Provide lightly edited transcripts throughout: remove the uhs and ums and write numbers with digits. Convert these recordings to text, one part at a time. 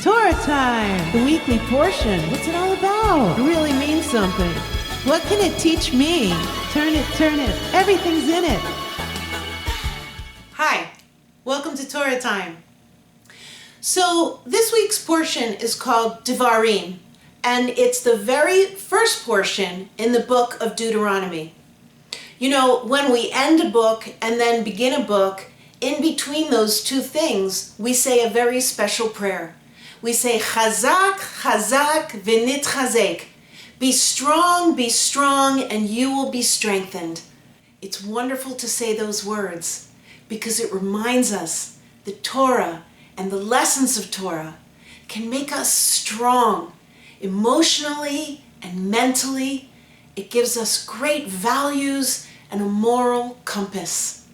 Torah time! The weekly portion. What's it all about? It really means something. What can it teach me? Turn it. Everything's in it. Hi, welcome to Torah time. So this week's portion is called Devarim, and it's the very first portion in the book of Deuteronomy. You know, when we end a book and then begin a book, in between those two things, we say a very special prayer. We say, Chazak, Chazak, v'nitchazek. Be strong, and you will be strengthened. It's wonderful to say those words because it reminds us that Torah and the lessons of Torah can make us strong emotionally and mentally. It gives us great values and a moral compass.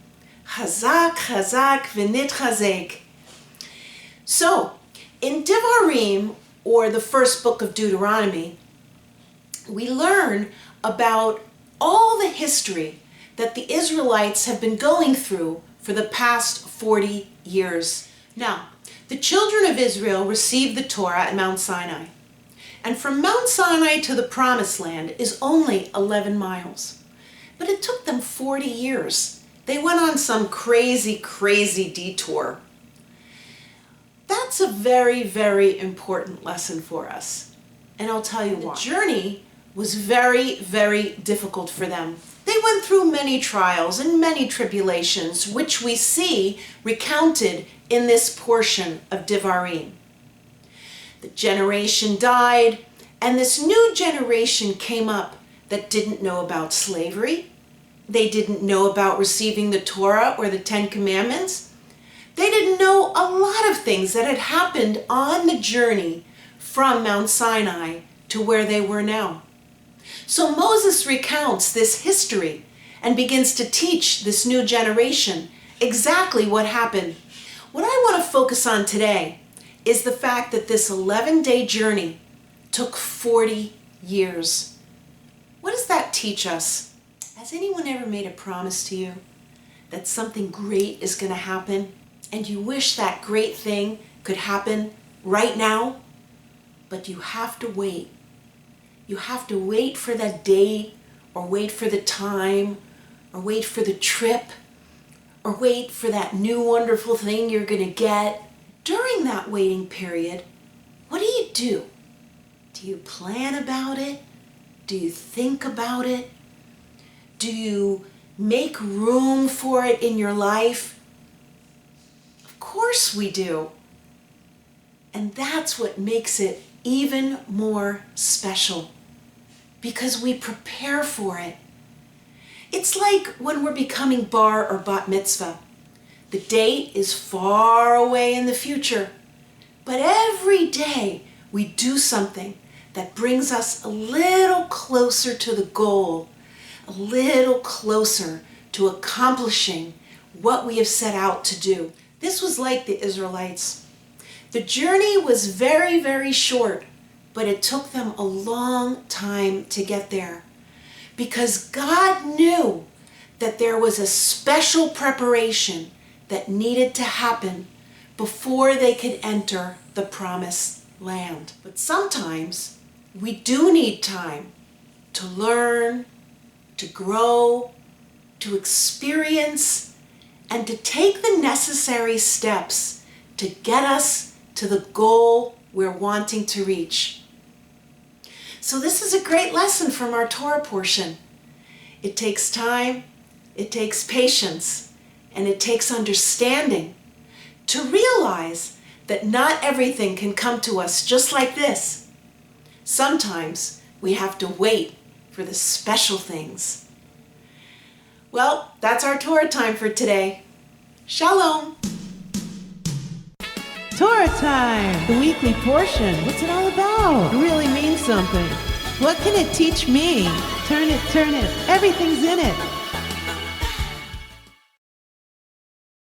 Chazak, Chazak, v'nitchazek. So, in Devarim, or the first book of Deuteronomy, we learn about all the history that the Israelites have been going through for the past 40 years. Now, the children of Israel received the Torah at Mount Sinai. And from Mount Sinai to the Promised Land is only 11 miles. But it took them 40 years. They went on some crazy detour. That's a very, very important lesson for us. And I'll tell you why. The journey was very, very difficult for them. They went through many trials and many tribulations, which we see recounted in this portion of Devarim. The generation died, and this new generation came up that didn't know about slavery. They didn't know about receiving the Torah or the Ten Commandments. They didn't know a lot of things that had happened on the journey from Mount Sinai to where they were now. So Moses recounts this history and begins to teach this new generation exactly what happened. What I want to focus on today is the fact that this 11-day journey took 40 years. What does that teach us? Has anyone ever made a promise to you that something great is going to happen? And you wish that great thing could happen right now, but you have to wait. You have to wait for that date, or wait for the time, or wait for the trip, or wait for that new wonderful thing you're going to get. During that waiting period, what do? Do you plan about it? Do you think about it? Do you make room for it in your life? Of course we do. And that's what makes it even more special, because we prepare for it. It's like when we're becoming bar or bat mitzvah. The date is far away in the future, but every day we do something that brings us a little closer to the goal, a little closer to accomplishing what we have set out to do. This was like the Israelites. The journey was very, very short, but it took them a long time to get there, because God knew that there was a special preparation that needed to happen before they could enter the promised land. But sometimes we do need time to learn, to grow, to experience, and to take the necessary steps to get us to the goal we're wanting to reach. So this is a great lesson from our Torah portion. It takes time, it takes patience, and it takes understanding to realize that not everything can come to us just like this. Sometimes we have to wait for the special things. Well, that's our Torah time for today. Shalom! Torah time! The weekly portion. What's it all about? It really means something. What can it teach me? Turn it. Everything's in it.